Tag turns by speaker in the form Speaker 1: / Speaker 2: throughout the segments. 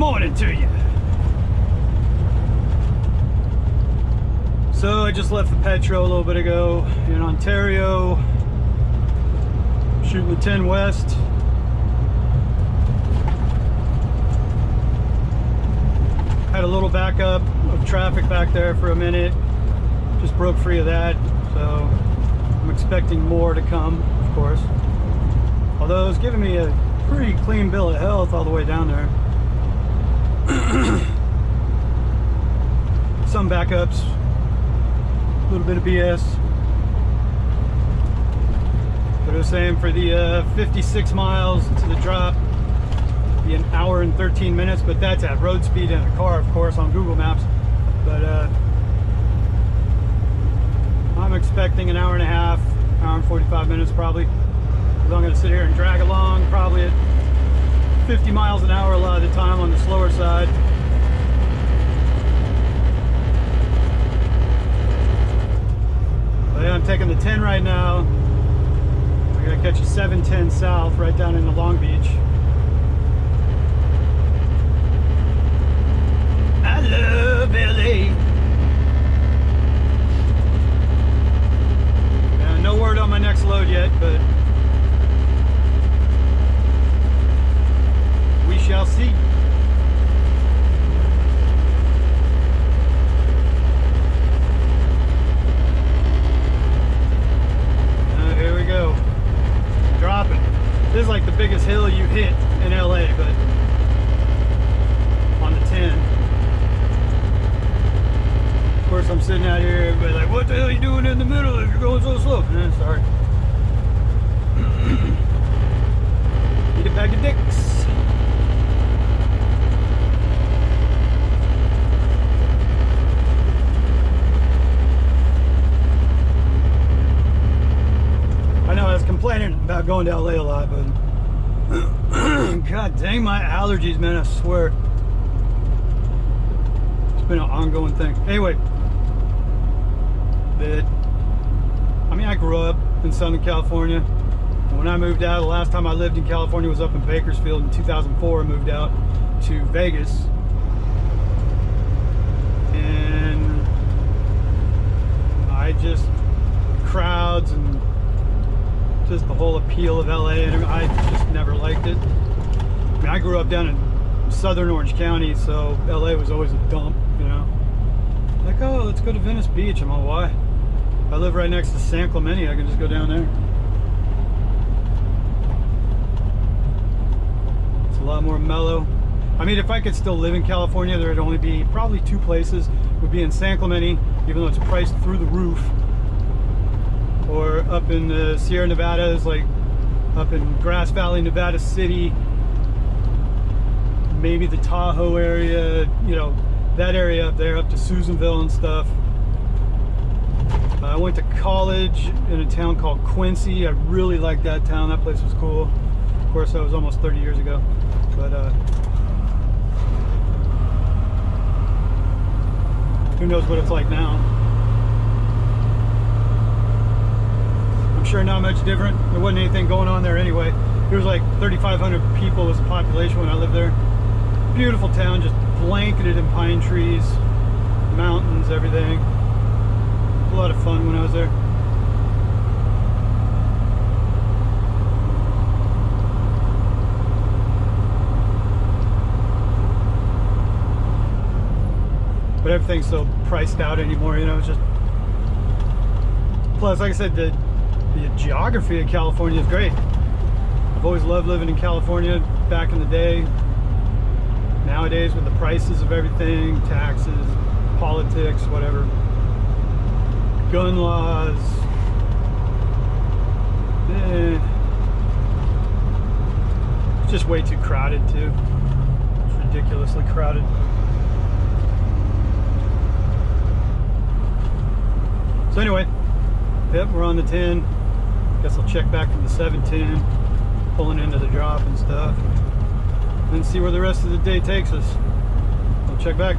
Speaker 1: morning to you. So I just left the Petro a little bit ago in Ontario, shooting the 10 West. Had a little backup of traffic back there for a minute. Just broke free of that, so I'm expecting more to come, of course. Although it's giving me a pretty clean bill of health all the way down there. Some backups, a little bit of BS. But it was saying for the 56 miles to the drop, be an hour and 13 minutes, but that's at road speed in a car, of course, on Google Maps. But I'm expecting an hour and a half, hour and 45 minutes probably. I'm going to sit here and drag along, probably at 50 miles an hour a lot of the time on the slower side. But yeah, I'm taking the 10 right now. I'm going to catch a 710 south right down into Long Beach. I love LA. No word on my next load yet, but we shall see. Here we go. Dropping. This is like the biggest hill you hit in LA, but on the 10. Of course, I'm sitting out here, everybody's like, what the hell are you doing in the middle if you're going so slow? Sorry. Eat a bag of dicks. I know I was complaining about going to LA a lot, but god dang my allergies, man, I swear. It's been an ongoing thing. Anyway. I grew up in Southern California. When I moved out, the last time I lived in California was up in Bakersfield in 2004. I moved out to Vegas. And I just, crowds and just the whole appeal of LA, and I just never liked it. I mean, I grew up down in southern Orange County, so LA was always a dump, you know. Like, oh, let's go to Venice Beach. I'm like, why? I live right next to San Clemente. I can just go down there. It's a lot more mellow. I mean, if I could still live in California, there would only be probably two places. It would be in San Clemente, even though it's priced through the roof, or up in the Sierra Nevadas, like up in Grass Valley, Nevada City, maybe the Tahoe area, you know, that area up there, up to Susanville and stuff. I went to college in a town called Quincy. I really liked that town. That place was cool. Of course, that was almost 30 years ago. But who knows what it's like now. I'm sure not much different. There wasn't anything going on there anyway. There was like 3,500 people as a population when I lived there. Beautiful town, just blanketed in pine trees, mountains, everything. A lot of fun when I was there. But everything's so priced out anymore, you know. It's just, plus, like I said, the geography of California is great. I've always loved living in California back in the day. Nowadays, with the prices of everything, taxes, politics, whatever, gun laws, it's just way too crowded too. It's ridiculously crowded. So anyway, yep, we're on the 10. Guess I'll check back from the 710, pulling into the drop and stuff, and see where the rest of the day takes us. I'll check back.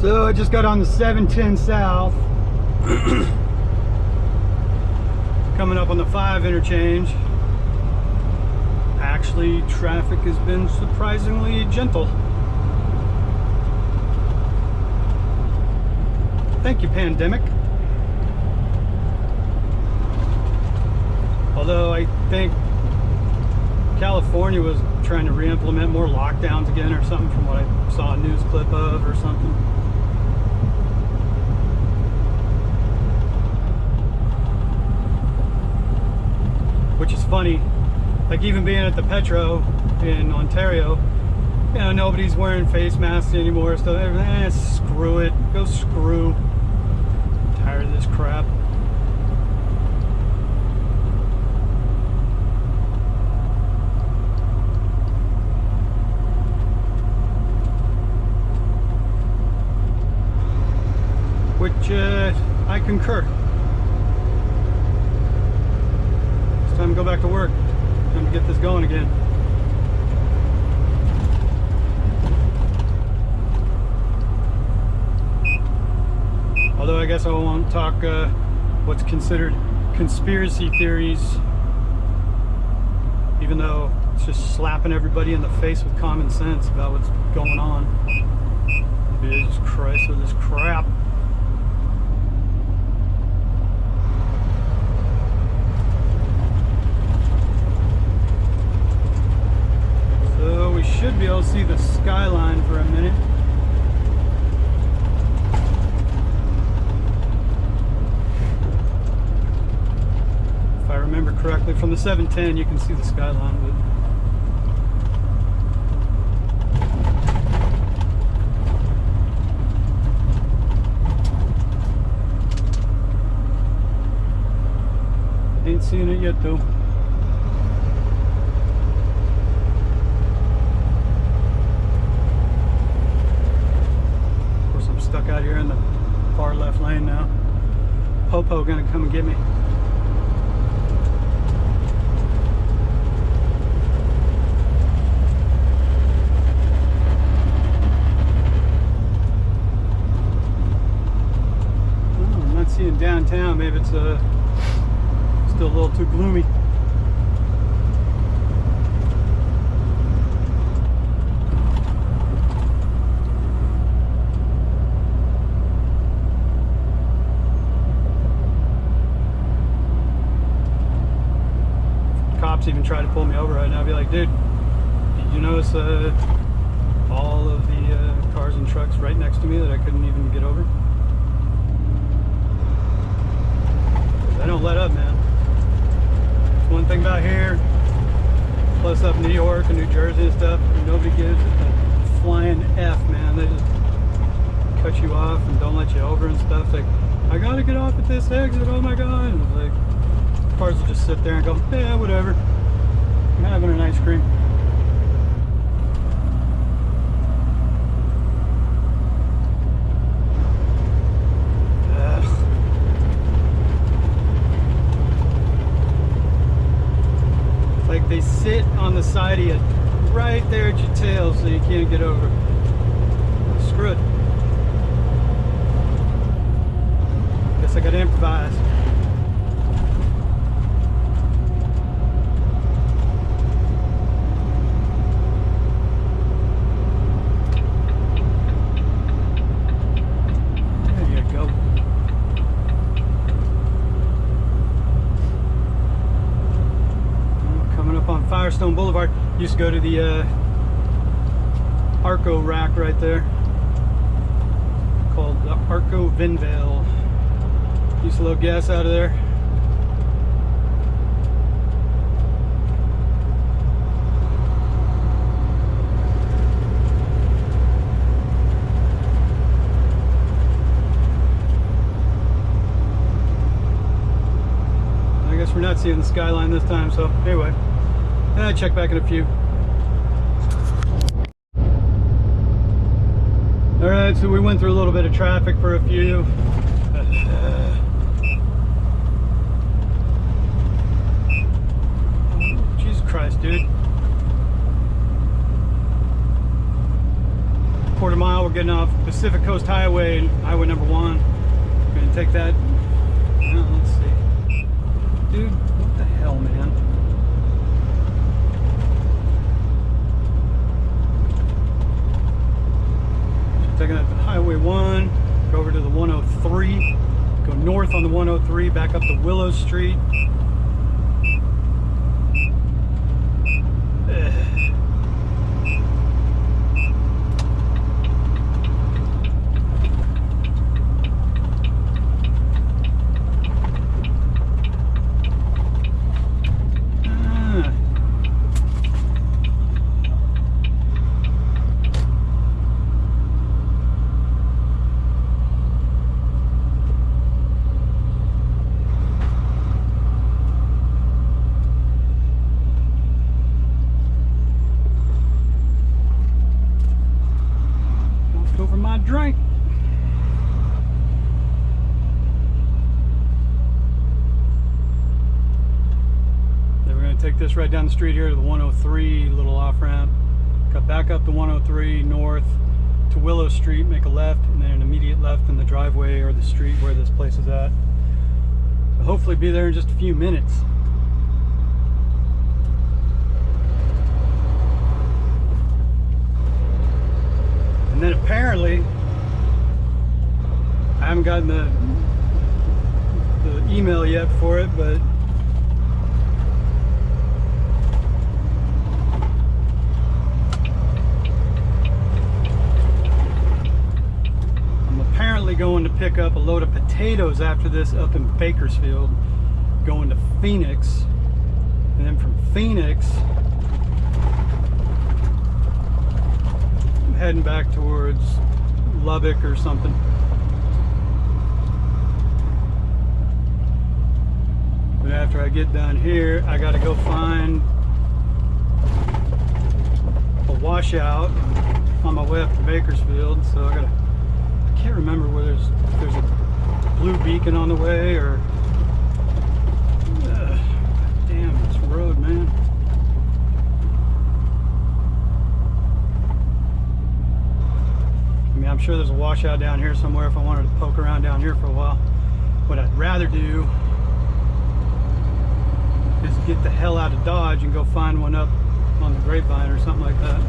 Speaker 1: So I just got on the 710 south, coming up on the 5 interchange. actually traffic has been surprisingly gentle. Thank you, pandemic. Although I think California was trying to re-implement more lockdowns again or something, from what I saw a news clip of or something. Which is funny, like even being at the Petro in Ontario, you know, nobody's wearing face masks anymore, so screw it, go screw. I'm tired of this crap. Which I concur. It's time to go back to work. Time to get this going again. Although I guess I won't talk what's considered conspiracy theories, even though it's just slapping everybody in the face with common sense about what's going on. Jesus Christ with this crap. So we should be able to see the skyline for a minute. If I remember correctly, from the 710 you can see the skyline of it. Ain't seeing it yet though. Stuck out here in the far left lane now. Popo gonna come and get me. Oh, I'm not seeing downtown. Maybe it's still a little too gloomy. Even try to pull me over right now. I'd be like, dude, did you notice all of the cars and trucks right next to me that I couldn't even get over? They don't let up, man. It's one thing about here, plus up in New York and New Jersey and stuff, nobody gives a flying F, man. They just cut you off and don't let you over and stuff. It's like, I gotta get off at this exit, oh my god. And it's like, cars will just sit there and go, yeah, whatever. I'm having an ice cream. It's like they sit on the side of you right there at your tail so you can't get over. Screw it. Guess I gotta improvise. Firestone Boulevard. Used to go to the Arco rack right there, called the Arco Vinvale. Used to load gas out of there. I guess we're not seeing the skyline this time, so anyway. I'll check back in a few. Alright, so we went through a little bit of traffic for a few. Jesus Christ, dude. Quarter mile, we're getting off Pacific Coast Highway, Highway number 1. We're gonna take that. Oh, let's see. Dude, what the hell, man? Highway 1, go over to the 103, go north on the 103, back up to Willow Street. Drink. Then we're going to take this right down the street here to the 103, little off ramp. Cut back up the 103 north to Willow Street, make a left, and then an immediate left in the driveway or the street where this place is at. So hopefully be there in just a few minutes. And then apparently, I haven't gotten the email yet for it, but I'm apparently going to pick up a load of potatoes after this up in Bakersfield, going to Phoenix, and then from Phoenix I'm heading back towards Lubbock or something. But after I get done here, I gotta go find a washout on my way up to Bakersfield. So I can't remember whether there's a blue beacon on the way or damn this road, man. I mean, I'm sure there's a washout down here somewhere if I wanted to poke around down here for a while. What I'd rather do is get the hell out of Dodge and go find one up on the Grapevine or something like that.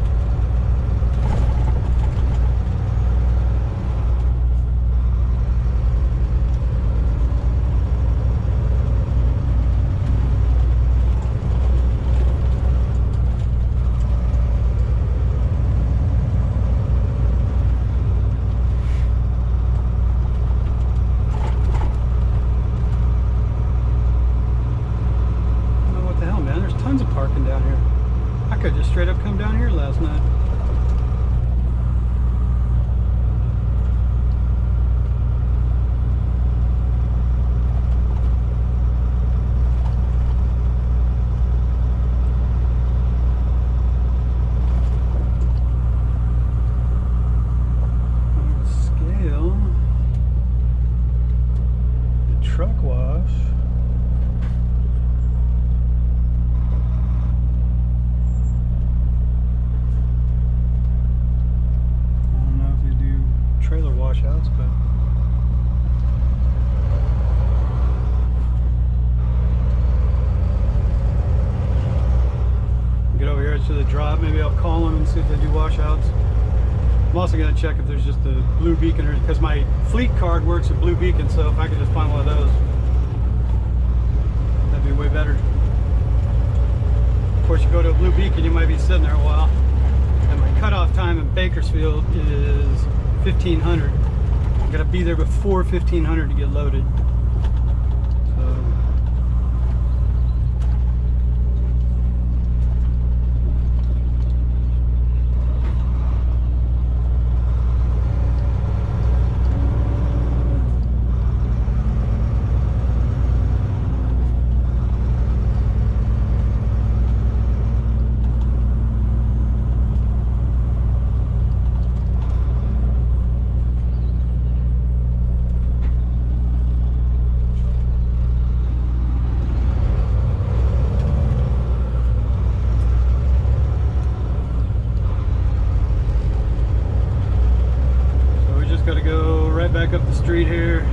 Speaker 1: Tons of parking down here. I could just straight up come down here last night. Scale. The truck wash. Trailer washouts, but get over here to the drop. Maybe I'll call them and see if they do washouts. I'm also going to check if there's just a blue beacon, or because my fleet card works at blue beacon, so if I could just find one of those, that'd be way better. Of course, you go to a blue beacon, you might be sitting there a while, and my cutoff time in Bakersfield is 1500. I gotta be there before 1500 to get loaded. Gotta go right back up the street here.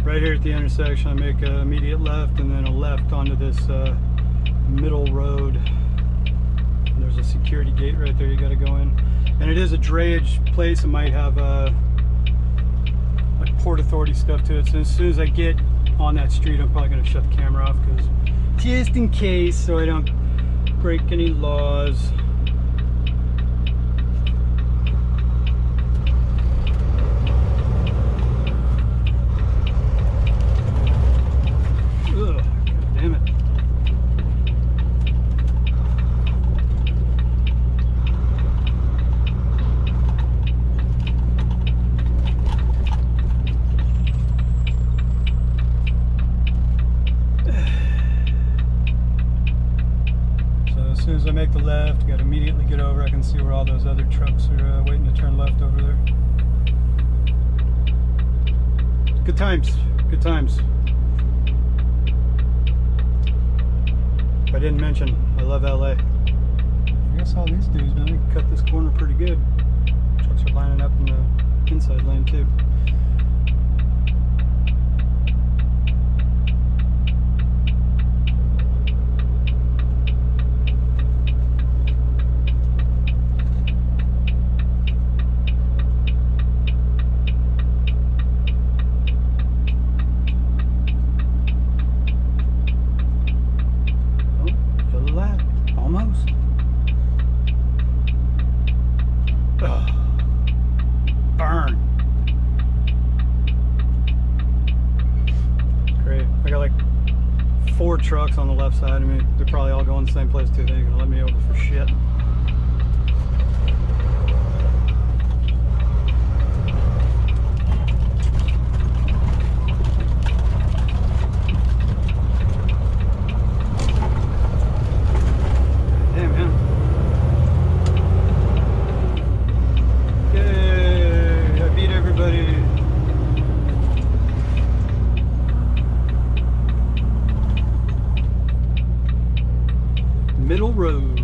Speaker 1: right here at the intersection, I make an immediate left and then a left onto this middle road. And there's a security gate right there you got to go in. And it is a drayage place. It might have like Port Authority stuff to it. So as soon as I get on that street, I'm probably going to shut the camera off, because just in case, so I don't break any laws. Ugh, God damn it. As soon as I make the left, got to immediately get over. I can see where all those other trucks are waiting to turn left over there. Good times, good times. I didn't mention, I love LA. I guess all these dudes, man, they can cut this corner pretty good. Trucks are lining up in the inside lane too. Trucks on the left side. I mean, they're probably all going the same place too. They ain't gonna let me over for shit. Damn, man. Yay! I beat everybody. Middle road.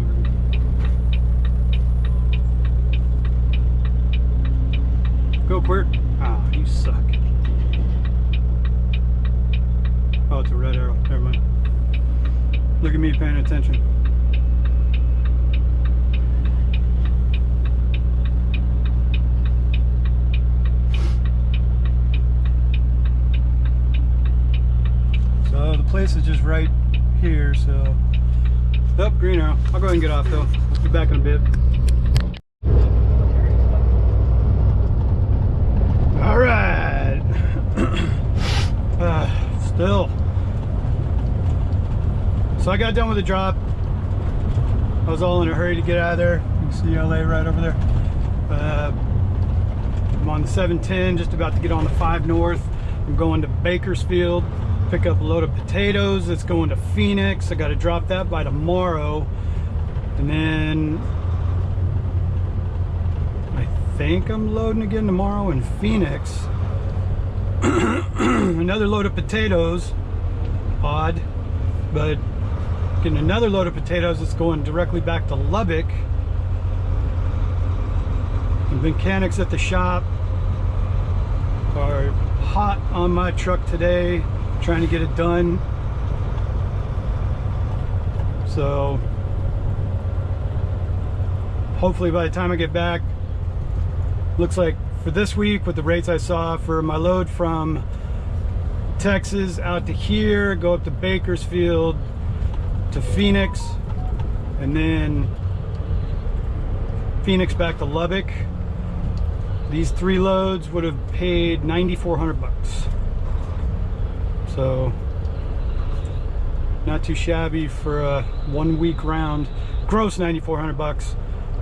Speaker 1: Go, Quirt. Ah, you suck. Oh, it's a red arrow. Never mind. Look at me paying attention. So the place is just right here, so. Oh, green arrow. I'll go ahead and get off though. I'll be back in a bit. All right. Still. So I got done with the drop. I was all in a hurry to get out of there. You can see LA right over there. I'm on the 710, just about to get on the 5 North. I'm going to Bakersfield. Pick up a load of potatoes that's going to Phoenix. I got to drop that by tomorrow, and then I think I'm loading again tomorrow in Phoenix. Another load of potatoes, odd, but getting another load of potatoes that's going directly back to Lubbock. The mechanics at the shop are hot on my truck today, trying to get it done. So hopefully by the time I get back, looks like for this week with the rates I saw for my load from Texas out to here, go up to Bakersfield to Phoenix, and then Phoenix back to Lubbock, these 3 loads would have paid $9,400 bucks. So not too shabby for a 1 week round. Gross $9,400 bucks.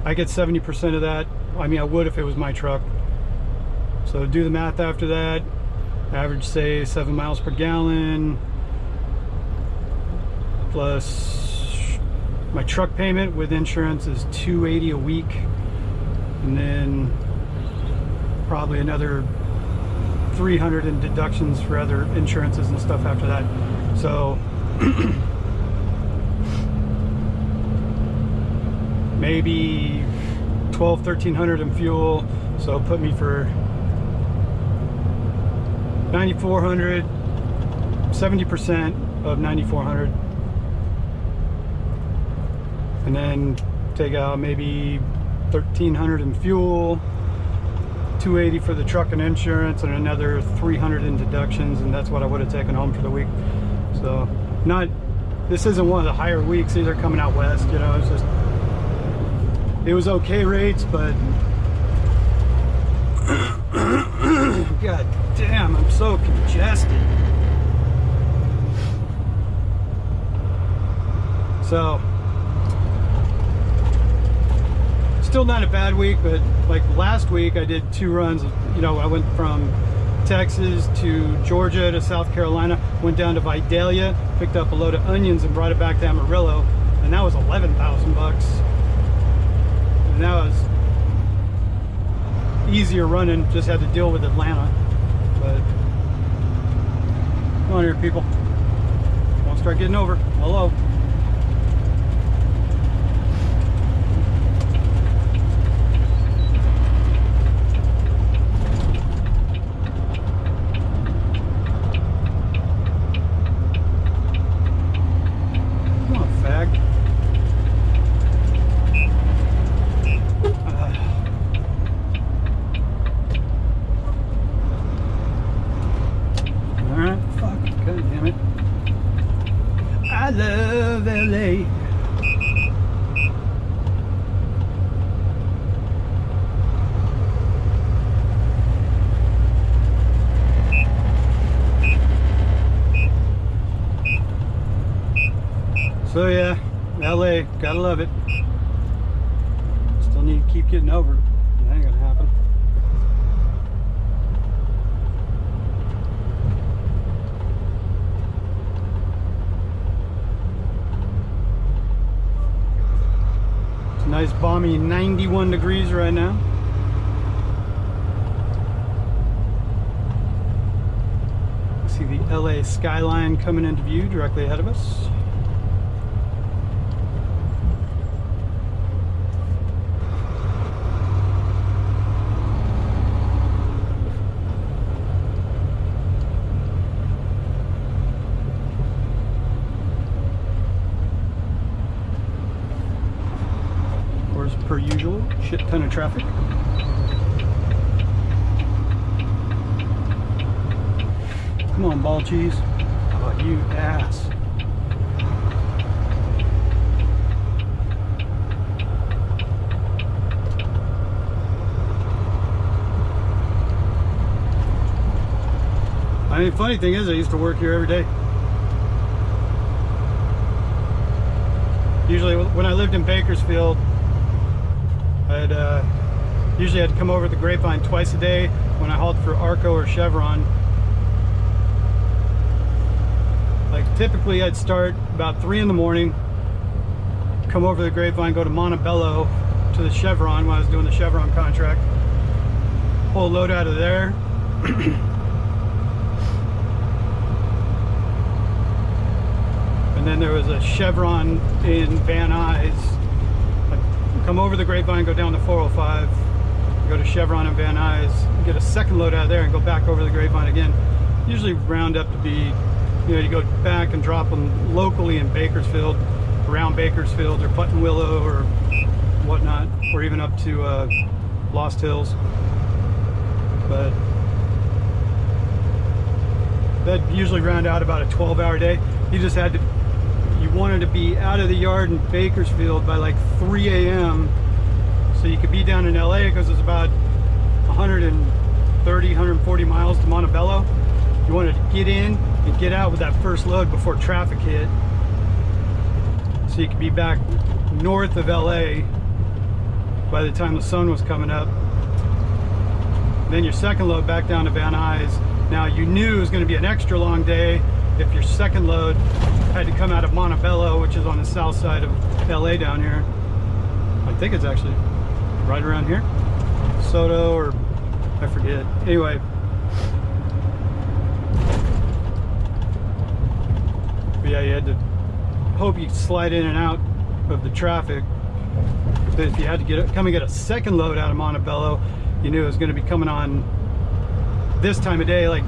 Speaker 1: I get 70% of that. I mean, I would if it was my truck. So do the math after that. Average, say, 7 miles per gallon. Plus my truck payment with insurance is $280 a week. And then probably another 300 in deductions for other insurances and stuff after that. So maybe 1,200–1,300 in fuel, so put me for 9,400, 70% of 9,400. And then take out maybe 1,300 in fuel, 280 for the truck and insurance, and another 300 in deductions, and that's what I would have taken home for the week. So this isn't one of the higher weeks. These are coming out west, you know. It's just, it was okay rates, but god damn, I'm so congested. So still not a bad week, but like last week I did 2 runs. You know, I went from Texas to Georgia to South Carolina, went down to Vidalia, picked up a load of onions and brought it back to Amarillo, and that was 11,000 bucks. And that was easier running, just had to deal with Atlanta. But come on here, people. Won't start getting over. Hello. I love LA. So yeah, LA, gotta love it. Still need to keep getting over it. That ain't gonna happen. Nice balmy 91 degrees right now. See the LA skyline coming into view directly ahead of us. Per usual, shit ton of traffic. Come on, ball cheese. Oh, you ass. I mean, the funny thing is, I used to work here every day. Usually when I lived in Bakersfield, usually had to come over the Grapevine twice a day when I hauled for Arco or Chevron. Like typically I'd start about 3 in the morning, come over the Grapevine, go to Montebello to the Chevron when I was doing the Chevron contract, pull a load out of there, and then there was a Chevron in Van Nuys. Come over the Grapevine, go down to 405, go to Chevron and Van Nuys, get a second load out of there and go back over the Grapevine again. Usually round up to be, you know, you go back and drop them locally in Bakersfield, around Bakersfield or Putnam Willow or whatnot, or even up to Lost Hills. But that usually round out about a 12-hour day. You just had to, you wanted to be out of the yard in Bakersfield by like 3 a.m. so you could be down in LA, because it's about 130, 140 miles to Montebello. You wanted to get in and get out with that first load before traffic hit, so you could be back north of LA by the time the sun was coming up. Then your second load back down to Van Nuys. Now you knew it was going to be an extra long day if your second load had to come out of Montebello, which is on the south side of LA down here. I think it's actually right around here, Soto, or I forget. Anyway, but yeah, you had to hope you could slide in and out of the traffic. But if you had to come and get a second load out of Montebello, you knew it was going to be coming on this time of day, like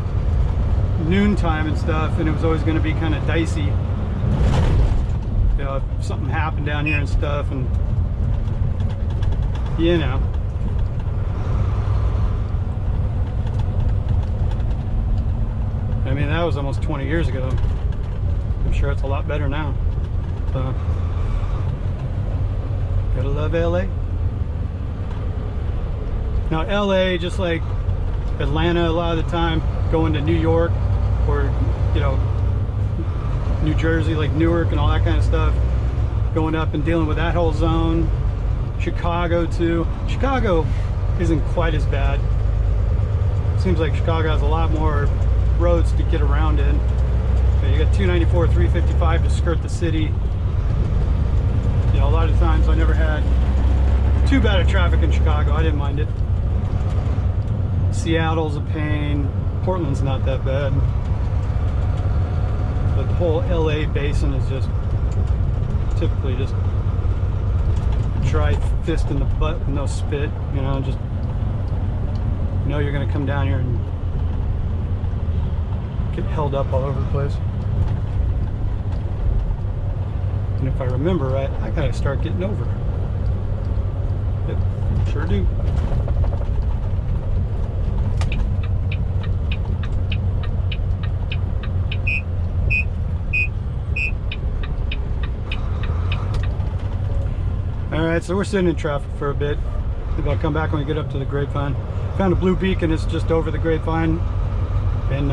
Speaker 1: noontime and stuff, and it was always going to be kind of dicey. You know, if something happened down here and stuff, and you know. I mean, that was almost 20 years ago. I'm sure it's a lot better now. So, gotta love LA. Now LA, just like Atlanta a lot of the time, going to New York or, you know, New Jersey, like Newark and all that kind of stuff, going up and dealing with that whole zone. Chicago too. Chicago isn't quite as bad. Seems like Chicago has a lot more roads to get around in. Okay, you got 294, 355 to skirt the city. You know, a lot of times I never had too bad of traffic in Chicago. I didn't mind it. Seattle's a pain. Portland's not that bad. But the whole LA basin is just typically just dry fist in the butt with no spit. You know, just you know you're gonna come down here and get held up all over the place. And if I remember right, I gotta start getting over. Yep, sure do. Alright, so we're sitting in traffic for a bit. Maybe I'll come back when we get up to the Grapevine. Found a blue beacon, it's just over the Grapevine. And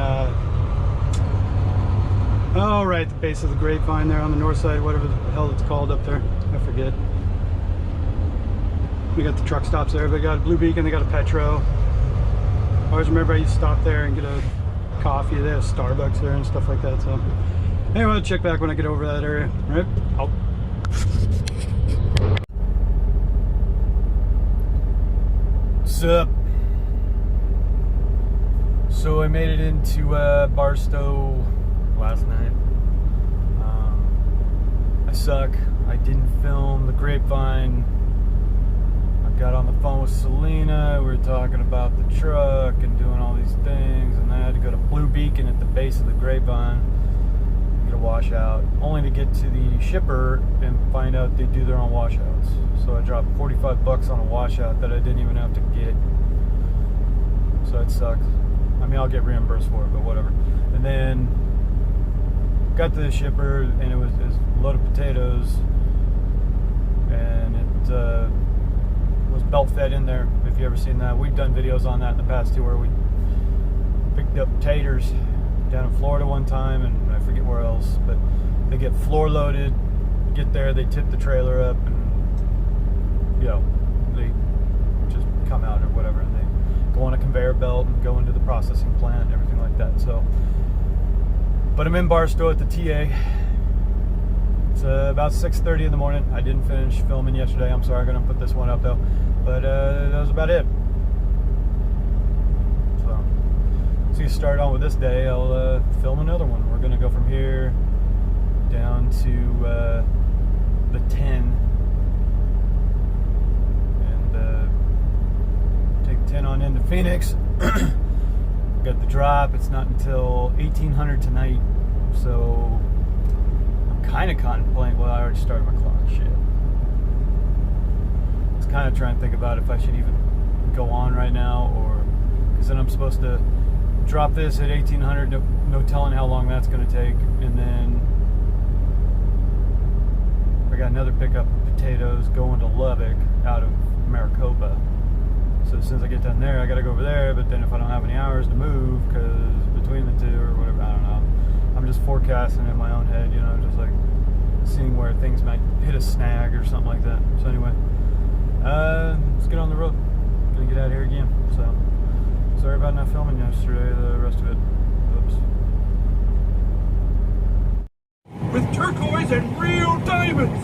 Speaker 1: oh, right, the base of the Grapevine there on the north side, whatever the hell it's called up there. I forget. We got the truck stops there. They got a blue beacon, they got a Petro. I always remember I used to stop there and get a coffee. They have Starbucks there and stuff like that. So anyway, I'll check back when I get over that area. All right, out. What's up? So I made it into Barstow last night. I suck. I didn't film the Grapevine. I got on the phone with Selena. We were talking about the truck and doing all these things, and I had to go to Blue Beacon at the base of the Grapevine, get a washout, only to get to the shipper and find out they do their own washouts. So I dropped 45 bucks on a washout that I didn't even have to get. So it sucks. I mean, I'll get reimbursed for it, but whatever. And then got to the shipper, and it was a load of potatoes, and it was belt fed in there. If you ever seen that, we've done videos on that in the past too, where we picked up taters down in Florida one time, and I forget where else, but they get floor loaded, get there, they tip the trailer up, and you know, they just come out or whatever, and they go on a conveyor belt and go into the processing plant and everything like that. So, but I'm in Barstow at the TA. It's about 6:30 in the morning. I didn't finish filming yesterday. I'm sorry, I'm gonna put this one up though. But that was about it. So you start on with this day, I'll film another one. We're gonna go from here down to the 10 and take 10 on into Phoenix. Got the drop. It's not until 1800 tonight, so I'm kind of contemplating. Well, I already started my clock. Shit. I was kind of trying to think about if I should even go on right now, or because then I'm supposed to drop this at 1800. No telling how long that's going to take, and then I got another pickup of potatoes going to Lubbock out of Maricopa. So as soon as I get done there, I got to go over there. But then if I don't have any hours to move, because between the two or whatever, I don't know. I'm just forecasting in my own head, you know, just like seeing where things might hit a snag or something like that. So anyway, let's get on the road. Gonna get out of here again. So sorry about not filming yesterday. The rest of it. Oops.
Speaker 2: With turquoise and real diamonds.